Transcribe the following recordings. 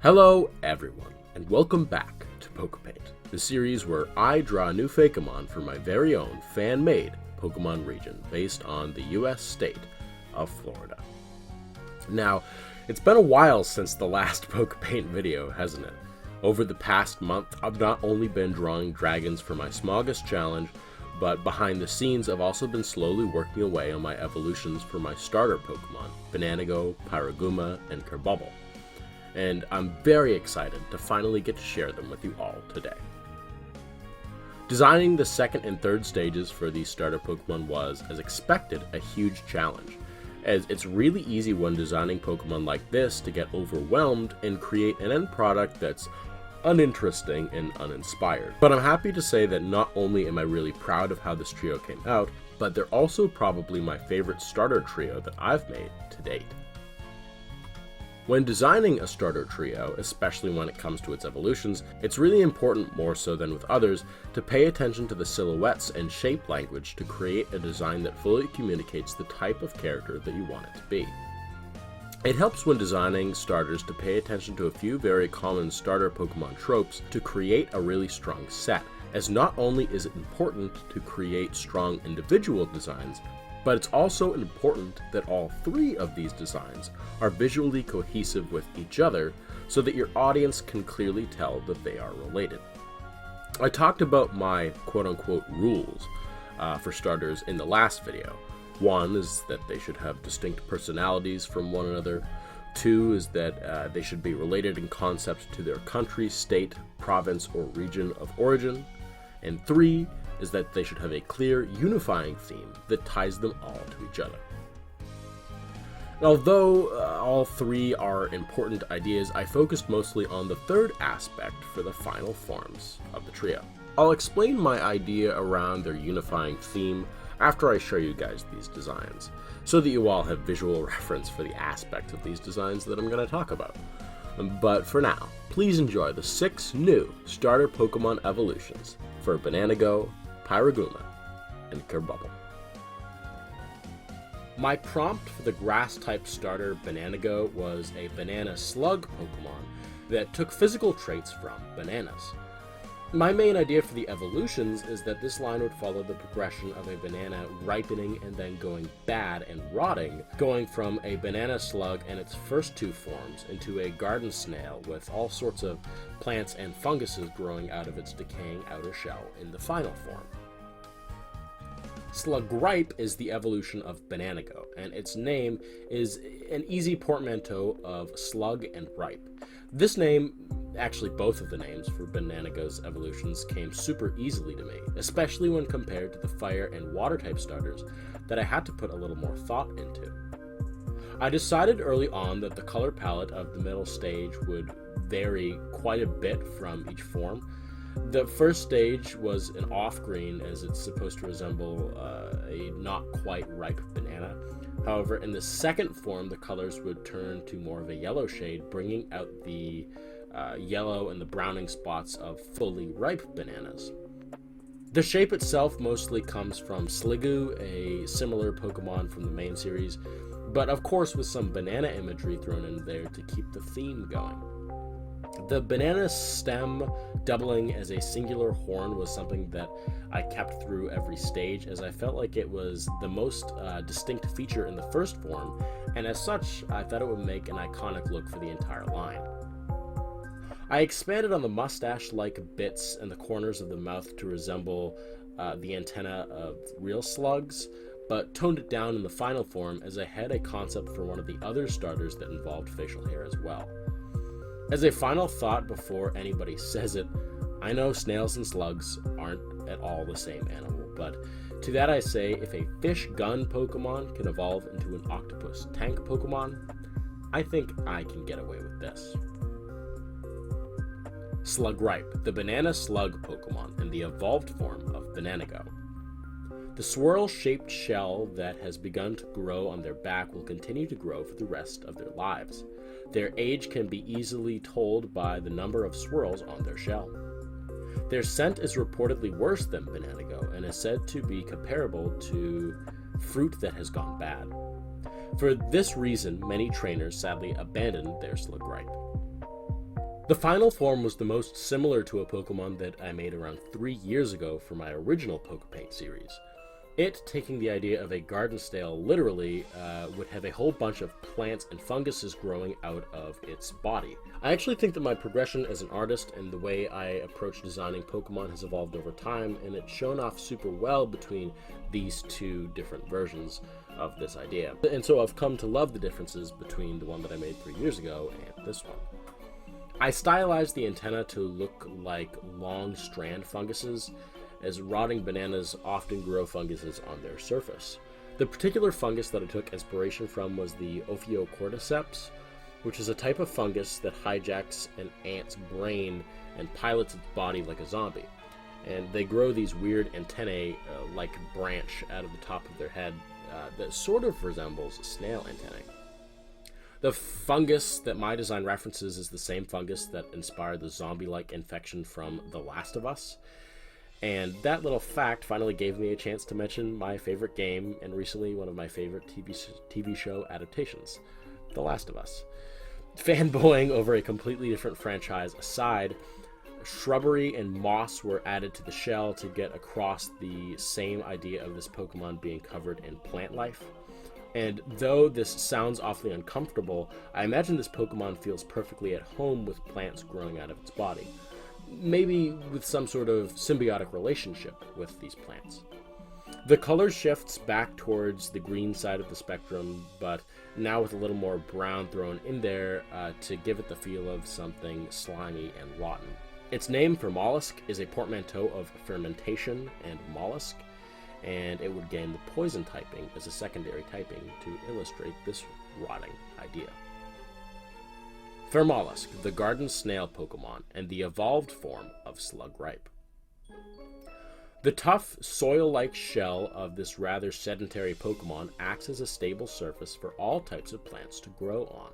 Hello everyone, and welcome back to Poképaint, the series where I draw a new Pokémon for my very own fan-made Pokémon region based on the US state of Florida. Now, it's been a while since the last Poképaint video, hasn't it? Over the past month, I've not only been drawing dragons for my Smogus challenge, but behind the scenes I've also been slowly working away on my evolutions for my starter Pokémon, Bananago, Pyraguma, and Kerbubble. And I'm very excited to finally get to share them with you all today. Designing the second and third stages for these starter Pokemon was, as expected, a huge challenge, as it's really easy when designing Pokemon like this to get overwhelmed and create an end product that's uninteresting and uninspired. But I'm happy to say that not only am I really proud of how this trio came out, but they're also probably my favorite starter trio that I've made to date. When designing a starter trio, especially when it comes to its evolutions, it's really important, more so than with others, to pay attention to the silhouettes and shape language to create a design that fully communicates the type of character that you want it to be. It helps when designing starters to pay attention to a few very common starter Pokemon tropes to create a really strong set, as not only is it important to create strong individual designs, but it's also important that all three of these designs are visually cohesive with each other so that your audience can clearly tell that they are related. I talked about my quote-unquote rules for starters in the last video. One is that they should have distinct personalities from one another. Two is that they should be related in concept to their country, state, province, or region of origin. And three is that they should have a clear, unifying theme that ties them all to each other. Although all three are important ideas, I focused mostly on the third aspect for the final forms of the trio. I'll explain my idea around their unifying theme after I show you guys these designs, so that you all have visual reference for the aspects of these designs that I'm going to talk about. But for now, please enjoy the 6 new starter Pokemon evolutions for Bananago, Pyraguma, and Kerbubble. My prompt for the grass-type starter Bananago was a banana slug Pokemon that took physical traits from bananas. My main idea for the evolutions is that this line would follow the progression of a banana ripening and then going bad and rotting, going from a banana slug and its first 2 forms into a garden snail with all sorts of plants and funguses growing out of its decaying outer shell in the final form. Slugripe is the evolution of Bananago, and its name is an easy portmanteau of slug and ripe. This name, actually both of the names for Bananago's evolutions, came super easily to me, especially when compared to the fire and water type starters that I had to put a little more thought into. I decided early on that the color palette of the middle stage would vary quite a bit from each form. The first stage was an off-green, as it's supposed to resemble a not quite ripe banana. However, in the second form, the colors would turn to more of a yellow shade, bringing out the yellow and the browning spots of fully ripe bananas. The shape itself mostly comes from Sliggoo, a similar Pokemon from the main series, but of course with some banana imagery thrown in there to keep the theme going. The banana stem doubling as a singular horn was something that I kept through every stage, as I felt like it was the most distinct feature in the first form, and as such, I thought it would make an iconic look for the entire line. I expanded on the mustache-like bits and the corners of the mouth to resemble the antenna of real slugs, but toned it down in the final form as I had a concept for one of the other starters that involved facial hair as well. As a final thought before anybody says it, I know snails and slugs aren't at all the same animal, but to that I say, if a fish gun Pokemon can evolve into an octopus tank Pokemon, I think I can get away with this. Slugripe, the banana slug Pokemon and the evolved form of Bananago. The swirl-shaped shell that has begun to grow on their back will continue to grow for the rest of their lives. Their age can be easily told by the number of swirls on their shell. Their scent is reportedly worse than Bananago and is said to be comparable to fruit that has gone bad. For this reason, many trainers sadly abandon their Slugripe. The final form was the most similar to a Pokemon that I made around 3 years ago for my original Poképaint series. It, taking the idea of a garden snail literally, would have a whole bunch of plants and funguses growing out of its body. I actually think that my progression as an artist and the way I approach designing Pokemon has evolved over time, and it's shown off super well between these two different versions of this idea. And so I've come to love the differences between the one that I made 3 years ago and this one. I stylized the antenna to look like long strand funguses, as rotting bananas often grow funguses on their surface. The particular fungus that I took inspiration from was the Ophiocordyceps, which is a type of fungus that hijacks an ant's brain and pilots its body like a zombie. And they grow these weird antennae like branch out of the top of their head that sort of resembles snail antennae. The fungus that my design references is the same fungus that inspired the zombie-like infection from The Last of Us. And that little fact finally gave me a chance to mention my favorite game and recently one of my favorite TV show adaptations, The Last of Us. Fanboying over a completely different franchise aside, shrubbery and moss were added to the shell to get across the same idea of this Pokemon being covered in plant life. And though this sounds awfully uncomfortable, I imagine this Pokemon feels perfectly at home with plants growing out of its body. Maybe with some sort of symbiotic relationship with these plants. The color shifts back towards the green side of the spectrum, but now with a little more brown thrown in there to give it the feel of something slimy and rotten. Its name, Fermolosk, is a portmanteau of fermentation and mollusk, and it would gain the poison typing as a secondary typing to illustrate this rotting idea. Fermolosk, the garden snail Pokemon, and the evolved form of Slugripe. The tough, soil-like shell of this rather sedentary Pokemon acts as a stable surface for all types of plants to grow on.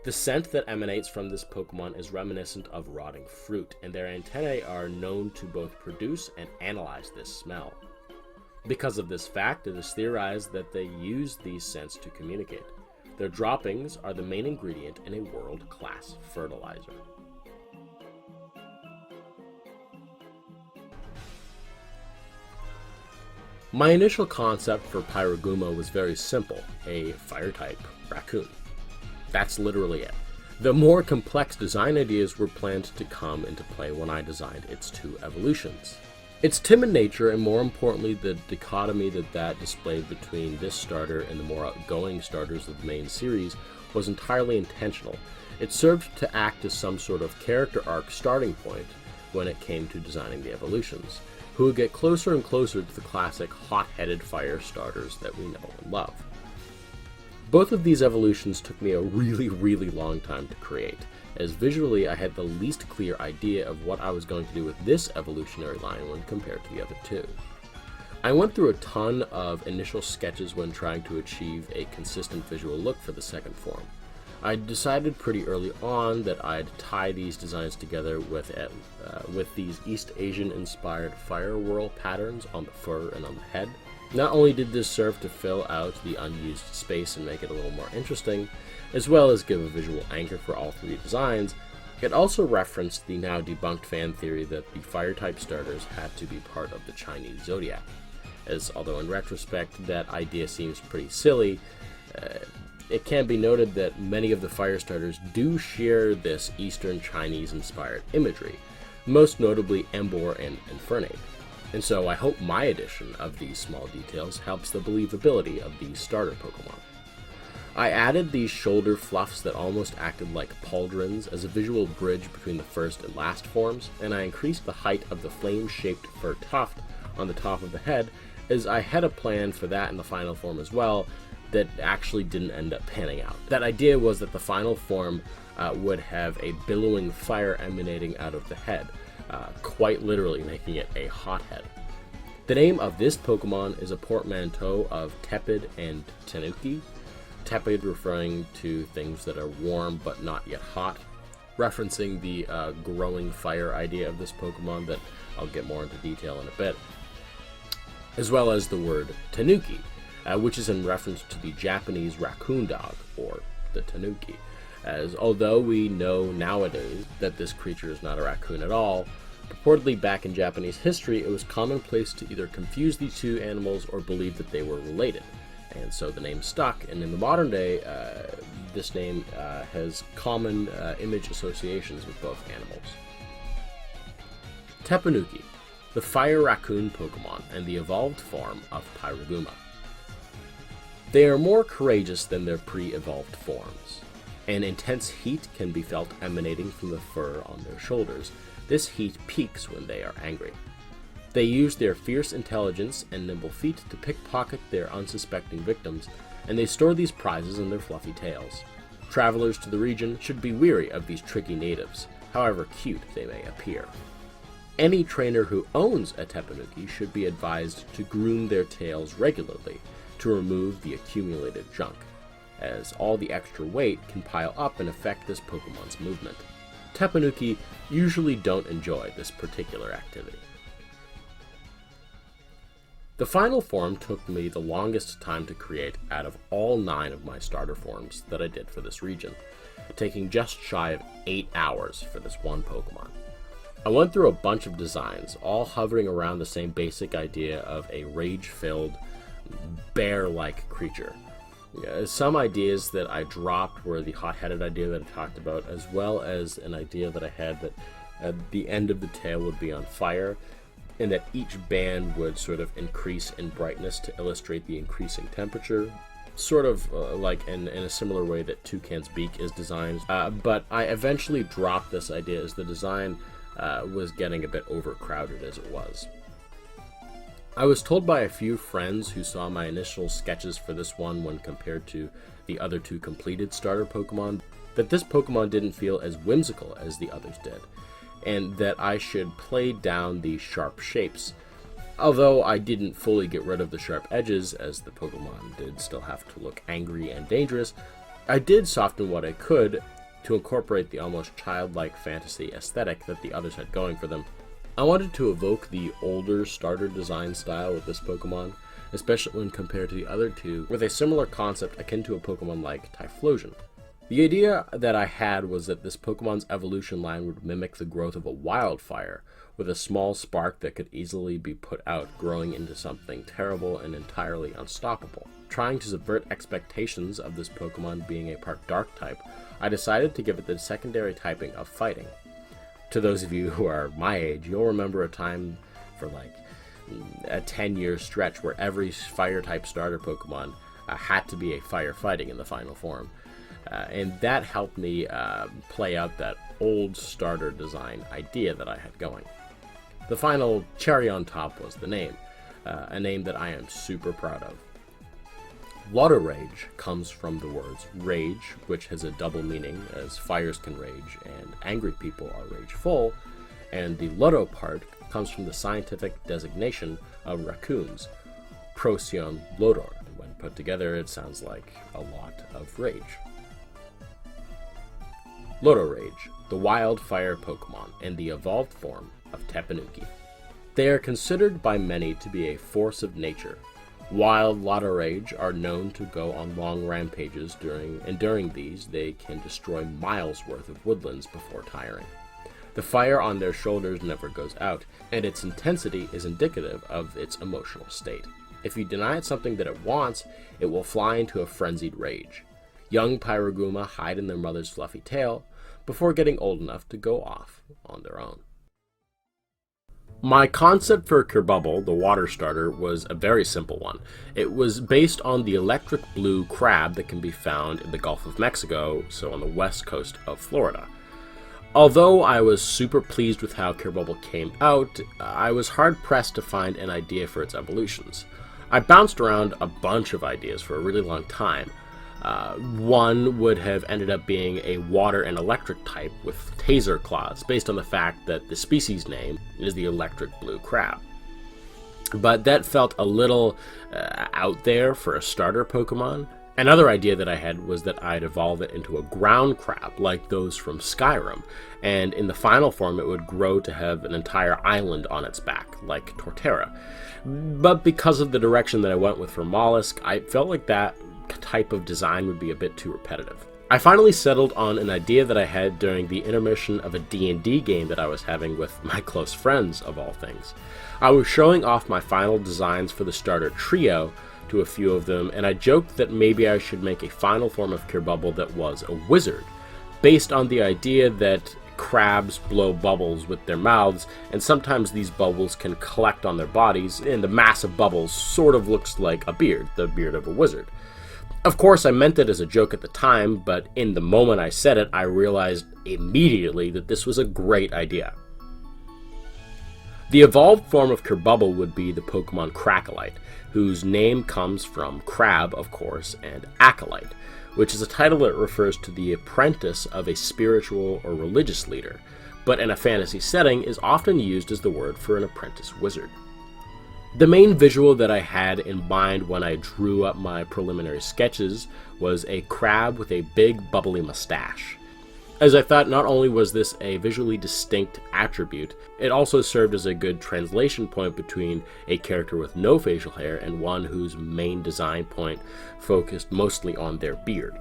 The scent that emanates from this Pokemon is reminiscent of rotting fruit, and their antennae are known to both produce and analyze this smell. Because of this fact, it is theorized that they use these scents to communicate. Their droppings are the main ingredient in a world-class fertilizer. My initial concept for Pyroguma was very simple, a fire-type raccoon. That's literally it. The more complex design ideas were planned to come into play when I designed its two evolutions. Its timid nature, and more importantly, the dichotomy that displayed between this starter and the more outgoing starters of the main series, was entirely intentional. It served to act as some sort of character arc starting point when it came to designing the evolutions, who would get closer and closer to the classic hot-headed fire starters that we know and love. Both of these evolutions took me a really long time to create, as visually I had the least clear idea of what I was going to do with this evolutionary line when compared to the other two. I went through a ton of initial sketches when trying to achieve a consistent visual look for the second form. I decided pretty early on that I'd tie these designs together with these East Asian inspired fire whirl patterns on the fur and on the head. Not only did this serve to fill out the unused space and make it a little more interesting, as well as give a visual anchor for all three designs, it also referenced the now debunked fan theory that the fire-type starters had to be part of the Chinese zodiac, as although in retrospect that idea seems pretty silly, it can be noted that many of the fire starters do share this Eastern Chinese-inspired imagery, most notably Emboar and Infernape. And so I hope my addition of these small details helps the believability of these starter Pokemon. I added these shoulder fluffs that almost acted like pauldrons as a visual bridge between the first and last forms, and I increased the height of the flame-shaped fur tuft on the top of the head, as I had a plan for that in the final form as well that actually didn't end up panning out. That idea was that the final form would have a billowing fire emanating out of the head, quite literally making it a hothead. The name of this Pokemon is a portmanteau of tepid and Tepinuki. Tepid referring to things that are warm but not yet hot, referencing the growing fire idea of this Pokemon that I'll get more into detail in a bit, as well as the word Tenuki, which is in reference to the Japanese raccoon dog, or the Tenuki. as although we know nowadays that this creature is not a raccoon at all, purportedly back in Japanese history it was commonplace to either confuse these two animals or believe that they were related, and so the name stuck. And in the modern day, this name has common image associations with both animals. Tepinuki, the fire raccoon Pokemon and the evolved form of Pyroguma. They are more courageous than their pre-evolved forms. An intense heat can be felt emanating from the fur on their shoulders. This heat peaks when they are angry. They use their fierce intelligence and nimble feet to pickpocket their unsuspecting victims, and they store these prizes in their fluffy tails. Travelers to the region should be weary of these tricky natives, however cute they may appear. Any trainer who owns a Tepinuki should be advised to groom their tails regularly to remove the accumulated junk, as all the extra weight can pile up and affect this Pokemon's movement. Tepinuki usually don't enjoy this particular activity. The final form took me the longest time to create out of all 9 of my starter forms that I did for this region, taking just shy of 8 hours for this one Pokemon. I went through a bunch of designs, all hovering around the same basic idea of a rage-filled, bear-like creature. Some ideas that I dropped were the hot-headed idea that I talked about, as well as an idea that I had that the end of the tail would be on fire, and that each band would sort of increase in brightness to illustrate the increasing temperature, sort of like in a similar way that Toucan's beak is designed. But I eventually dropped this idea as the design was getting a bit overcrowded as it was. I was told by a few friends who saw my initial sketches for this one when compared to the other 2 completed starter Pokemon that this Pokemon didn't feel as whimsical as the others did, and that I should play down the sharp shapes. Although I didn't fully get rid of the sharp edges, as the Pokemon did still have to look angry and dangerous, I did soften what I could to incorporate the almost childlike fantasy aesthetic that the others had going for them. I wanted to evoke the older starter design style with this Pokemon, especially when compared to the other 2, with a similar concept akin to a Pokemon like Typhlosion. The idea that I had was that this Pokemon's evolution line would mimic the growth of a wildfire, with a small spark that could easily be put out, growing into something terrible and entirely unstoppable. Trying to subvert expectations of this Pokemon being a part dark type, I decided to give it the secondary typing of fighting. To those of you who are my age, you'll remember a time for like a 10-year stretch where every fire-type starter Pokemon had to be a firefighting in the final form. And that helped me play out that old starter design idea that I had going. The final cherry on top was the name, a name that I am super proud of. Lotorage comes from the words rage, which has a double meaning, as fires can rage and angry people are rageful, and the Loto part comes from the scientific designation of raccoons, Procyon Lotor. When put together, it sounds like a lot of rage. Lotorage, the wildfire Pokemon and the evolved form of Tepinuki. They are considered by many to be a force of nature. Wild Lotorage are known to go on long rampages during these they can destroy miles worth of woodlands before tiring. The fire on their shoulders never goes out, and its intensity is indicative of its emotional state. If you deny it something that it wants, it will fly into a frenzied rage. Young Pyroguma hide in their mother's fluffy tail before getting old enough to go off on their own. My concept for Kerbubble, the water starter, was a very simple one. It was based on the electric blue crab that can be found in the Gulf of Mexico, so on the west coast of Florida. Although I was super pleased with how Kerbubble came out, I was hard-pressed to find an idea for its evolutions. I bounced around a bunch of ideas for a really long time. One would have ended up being a water and electric type with taser claws, based on the fact that the species name is the electric blue crab. But that felt a little out there for a starter Pokemon. Another idea that I had was that I'd evolve it into a ground crab, like those from Skyrim, and in the final form it would grow to have an entire island on its back, like Torterra. But because of the direction that I went with Fermolosk, I felt like that type of design would be a bit too repetitive. I finally settled on an idea that I had during the intermission of a D&D game that I was having with my close friends, of all things. I was showing off my final designs for the starter trio to a few of them, and I joked that maybe I should make a final form of Kerbubble that was a wizard, based on the idea that crabs blow bubbles with their mouths, and sometimes these bubbles can collect on their bodies, and the mass of bubbles sort of looks like a beard, the beard of a wizard. Of course, I meant it as a joke at the time, but in the moment I said it, I realized immediately that this was a great idea. The evolved form of Kerbubble would be the Pokemon Cracalite, whose name comes from crab, of course, and acolyte, which is a title that refers to the apprentice of a spiritual or religious leader, but in a fantasy setting is often used as the word for an apprentice wizard. The main visual that I had in mind when I drew up my preliminary sketches was a crab with a big bubbly mustache, as I thought not only was this a visually distinct attribute, it also served as a good translation point between a character with no facial hair and one whose main design point focused mostly on their beard.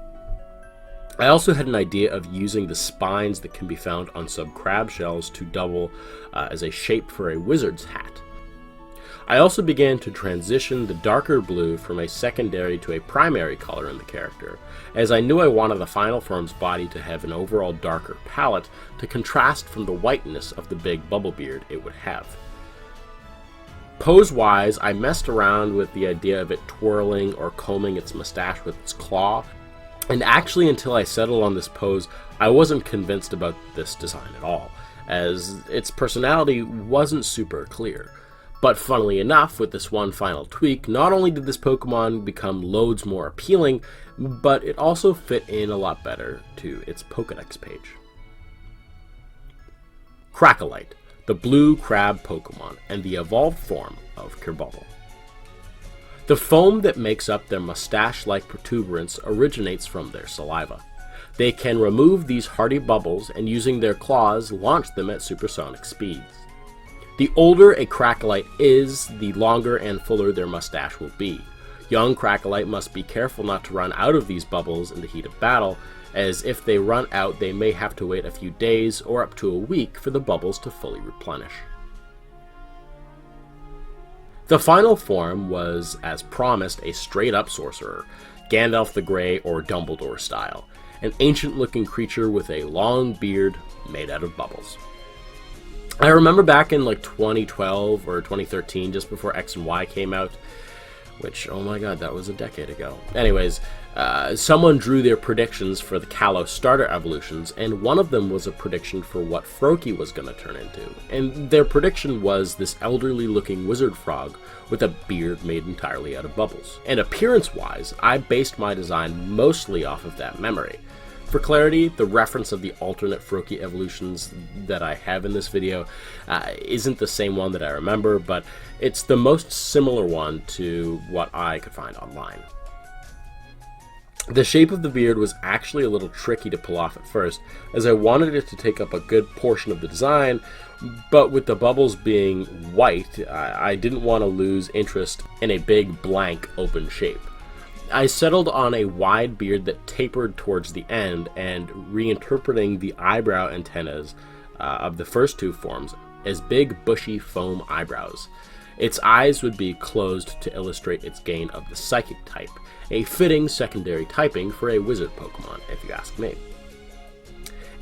I also had an idea of using the spines that can be found on some crab shells to double as a shape for a wizard's hat. I also began to transition the darker blue from a secondary to a primary color in the character, as I knew I wanted the final form's body to have an overall darker palette to contrast from the whiteness of the big bubble beard it would have. Pose-wise, I messed around with the idea of it twirling or combing its mustache with its claw, and actually until I settled on this pose, I wasn't convinced about this design at all, as its personality wasn't super clear. But funnily enough, with this one final tweak, not only did this Pokemon become loads more appealing, but it also fit in a lot better to its Pokédex page. Cracalite, the blue crab Pokemon, and the evolved form of Kerbubble. The foam that makes up their mustache-like protuberance originates from their saliva. They can remove these hardy bubbles and using their claws launch them at supersonic speeds. The older a Cracalite is, the longer and fuller their mustache will be. Young Cracalite must be careful not to run out of these bubbles in the heat of battle, as if they run out they may have to wait a few days or up to a week for the bubbles to fully replenish. The final form was, as promised, a straight-up sorcerer, Gandalf the Grey or Dumbledore style, an ancient-looking creature with a long beard made out of bubbles. I remember back in like 2012 or 2013, just before X and Y came out, which, oh my god, that was a decade ago. Anyways, someone drew their predictions for the Kalos starter evolutions, and one of them was a prediction for what Froakie was going to turn into. And their prediction was this elderly-looking wizard frog with a beard made entirely out of bubbles. And appearance-wise, I based my design mostly off of that memory. For clarity, the reference of the alternate Froakie evolutions that I have in this video isn't the same one that I remember, but it's the most similar one to what I could find online. The shape of the beard was actually a little tricky to pull off at first, as I wanted it to take up a good portion of the design, but with the bubbles being white, I didn't want to lose interest in a big blank open shape. I settled on a wide beard that tapered towards the end, and reinterpreting the eyebrow antennas of the first two forms as big bushy foam eyebrows. Its eyes would be closed to illustrate its gain of the psychic type, a fitting secondary typing for a wizard Pokemon, if you ask me.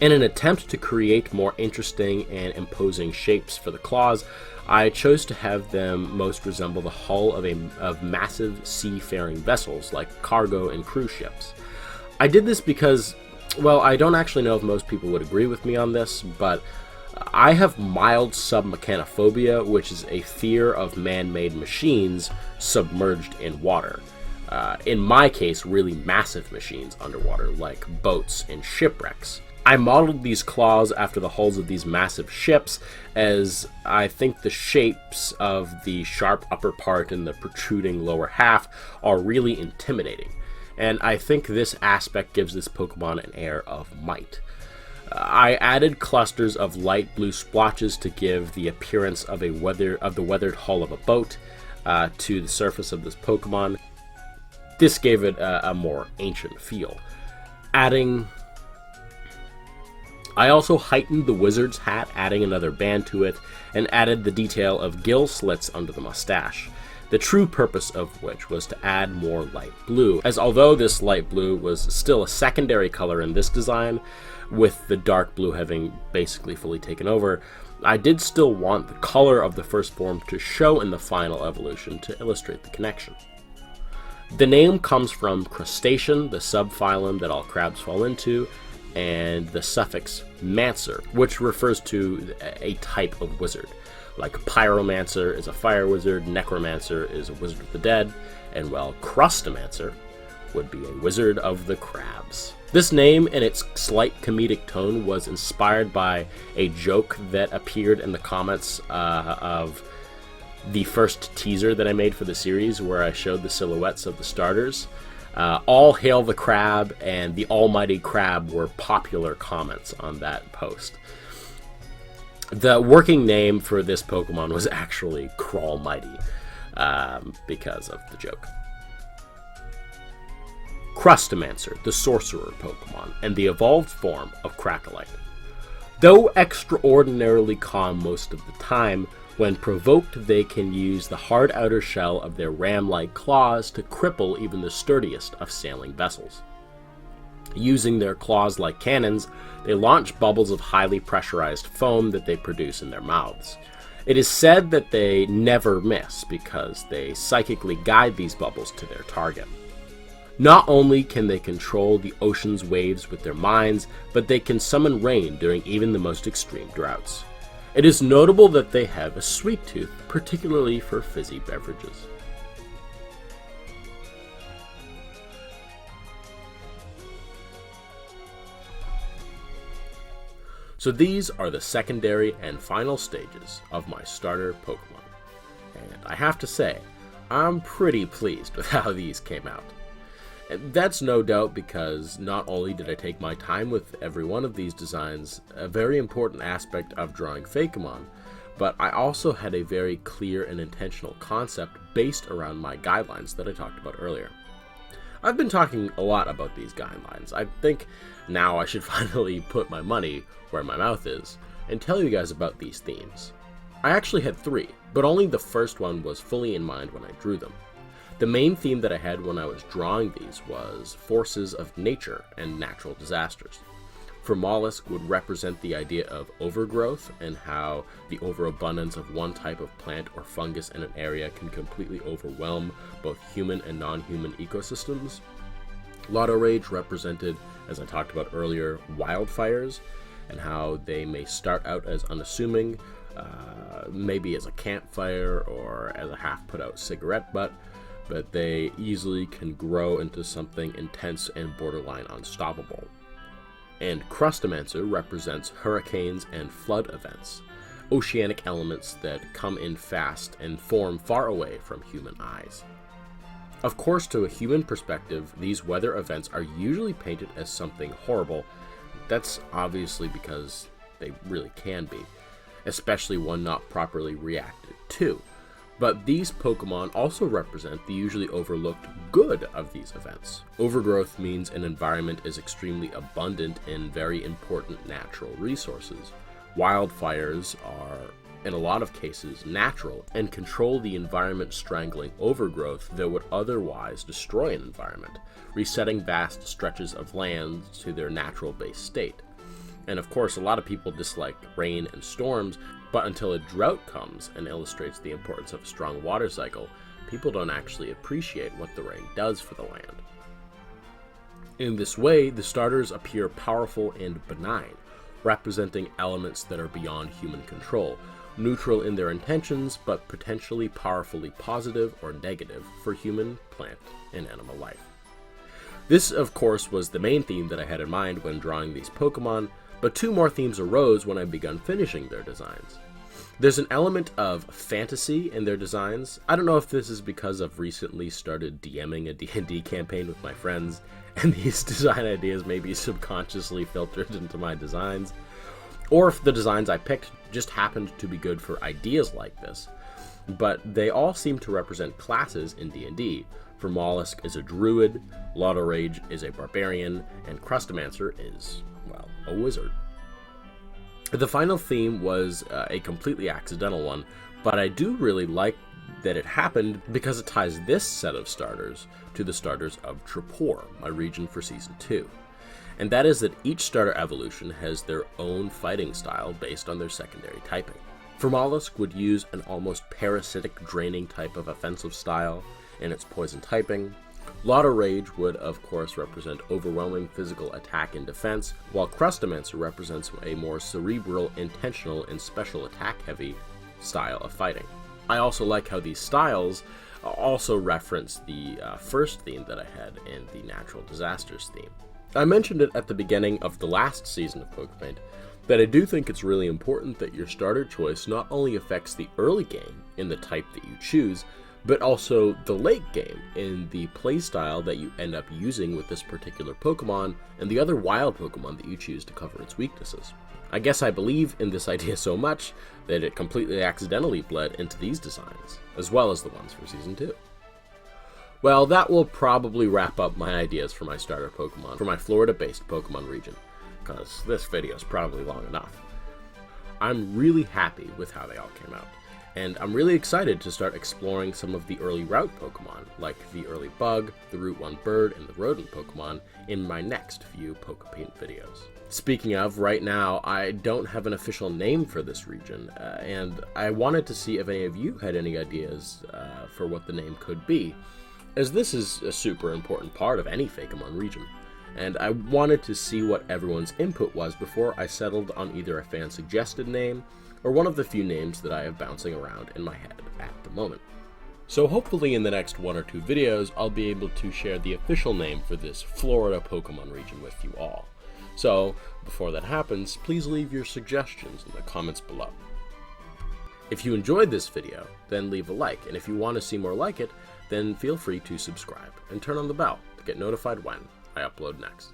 In an attempt to create more interesting and imposing shapes for the claws, I chose to have them most resemble the hull of massive seafaring vessels like cargo and cruise ships. I did this because, well, I don't actually know if most people would agree with me on this, but I have mild submechanophobia, which is a fear of man-made machines submerged in water. In my case, really massive machines underwater, like boats and shipwrecks. I modeled these claws after the hulls of these massive ships, as I think the shapes of the sharp upper part and the protruding lower half are really intimidating, and I think this aspect gives this Pokemon an air of might. I added clusters of light blue splotches to give the appearance of the weathered hull of a boat to the surface of this Pokemon. This gave it a more ancient feel. I also heightened the wizard's hat, adding another band to it, and added the detail of gill slits under the mustache, the true purpose of which was to add more light blue, as although this light blue was still a secondary color in this design, with the dark blue having basically fully taken over, I did still want the color of the first form to show in the final evolution to illustrate the connection. The name comes from crustacean, the subphylum that all crabs fall into, and the suffix mancer, which refers to a type of wizard. Like pyromancer is a fire wizard, necromancer is a wizard of the dead, and well, Crustamancer would be a wizard of the crabs. This name and its slight comedic tone was inspired by a joke that appeared in the comments of the first teaser that I made for the series, where I showed the silhouettes of the starters. All hail the crab and the almighty crab were popular comments on that post. The working name for this Pokemon was actually Cralmighty, because of the joke. Crustamancer, the sorcerer Pokemon, and the evolved form of Cracalite. Though extraordinarily calm most of the time, when provoked they can use the hard outer shell of their ram-like claws to cripple even the sturdiest of sailing vessels. Using their claws like cannons, they launch bubbles of highly pressurized foam that they produce in their mouths. It is said that they never miss because they psychically guide these bubbles to their target. Not only can they control the ocean's waves with their minds, but they can summon rain during even the most extreme droughts. It is notable that they have a sweet tooth, particularly for fizzy beverages. So these are the secondary and final stages of my starter Pokemon. And I have to say, I'm pretty pleased with how these came out. That's no doubt because not only did I take my time with every one of these designs, a very important aspect of drawing Fakemon, but I also had a very clear and intentional concept based around my guidelines that I talked about earlier. I've been talking a lot about these guidelines. I think now I should finally put my money where my mouth is and tell you guys about these themes. I actually had 3, but only the first one was fully in mind when I drew them. The main theme that I had when I was drawing these was forces of nature and natural disasters. Fermolosk would represent the idea of overgrowth and how the overabundance of one type of plant or fungus in an area can completely overwhelm both human and non-human ecosystems. Lotorage represented, as I talked about earlier, wildfires and how they may start out as unassuming, maybe as a campfire or as a half-put-out cigarette butt, but they easily can grow into something intense and borderline unstoppable. And Crustamancer represents hurricanes and flood events, oceanic elements that come in fast and form far away from human eyes. Of course, to a human perspective, these weather events are usually painted as something horrible. That's obviously because they really can be, especially when not properly reacted to. But these Pokemon also represent the usually overlooked good of these events. Overgrowth means an environment is extremely abundant in very important natural resources. Wildfires are, in a lot of cases, natural and control the environment, strangling overgrowth that would otherwise destroy an environment, resetting vast stretches of land to their natural base state. And of course, a lot of people dislike rain and storms, but until a drought comes and illustrates the importance of a strong water cycle, people don't actually appreciate what the rain does for the land. In this way, the starters appear powerful and benign, representing elements that are beyond human control, neutral in their intentions, but potentially powerfully positive or negative for human, plant, and animal life. This, of course, was the main theme that I had in mind when drawing these Pokemon, but 2 more themes arose when I begun finishing their designs. There's an element of fantasy in their designs. I don't know if this is because I've recently started DMing a D&D campaign with my friends, and these design ideas may be subconsciously filtered into my designs, or if the designs I picked just happened to be good for ideas like this. But they all seem to represent classes in D&D. Fermolosk is a druid, Lotorage is a barbarian, and Crustamancer is, well, a wizard. The final theme was a completely accidental one, but I do really like that it happened because it ties this set of starters to the starters of Trapor, my region for Season 2. And that is that each starter evolution has their own fighting style based on their secondary typing. Fermolosk would use an almost parasitic draining type of offensive style in its poison typing. Lotorage would, of course, represent overwhelming physical attack and defense, while Crustamancer represents a more cerebral, intentional, and special attack-heavy style of fighting. I also like how these styles also reference the first theme that I had in the Natural Disasters theme. I mentioned it at the beginning of the last season of Poképaint, that I do think it's really important that your starter choice not only affects the early game in the type that you choose, but also the late game in the playstyle that you end up using with this particular Pokemon and the other wild Pokemon that you choose to cover its weaknesses. I guess I believe in this idea so much that it completely accidentally bled into these designs, as well as the ones for Season 2. Well, that will probably wrap up my ideas for my starter Pokemon for my Florida-based Pokemon region, because this video is probably long enough. I'm really happy with how they all came out, and I'm really excited to start exploring some of the early route Pokemon, like the early Bug, the Route 1 Bird, and the Rodent Pokemon in my next few Poképaint videos. Speaking of, right now, I don't have an official name for this region, and I wanted to see if any of you had any ideas for what the name could be, as this is a super important part of any Fakemon region, and I wanted to see what everyone's input was before I settled on either a fan-suggested name or one of the few names that I have bouncing around in my head at the moment. So hopefully in the next 1 or 2 videos, I'll be able to share the official name for this Florida Pokemon region with you all. So, before that happens, please leave your suggestions in the comments below. If you enjoyed this video, then leave a like, and if you want to see more like it, then feel free to subscribe and turn on the bell to get notified when I upload next.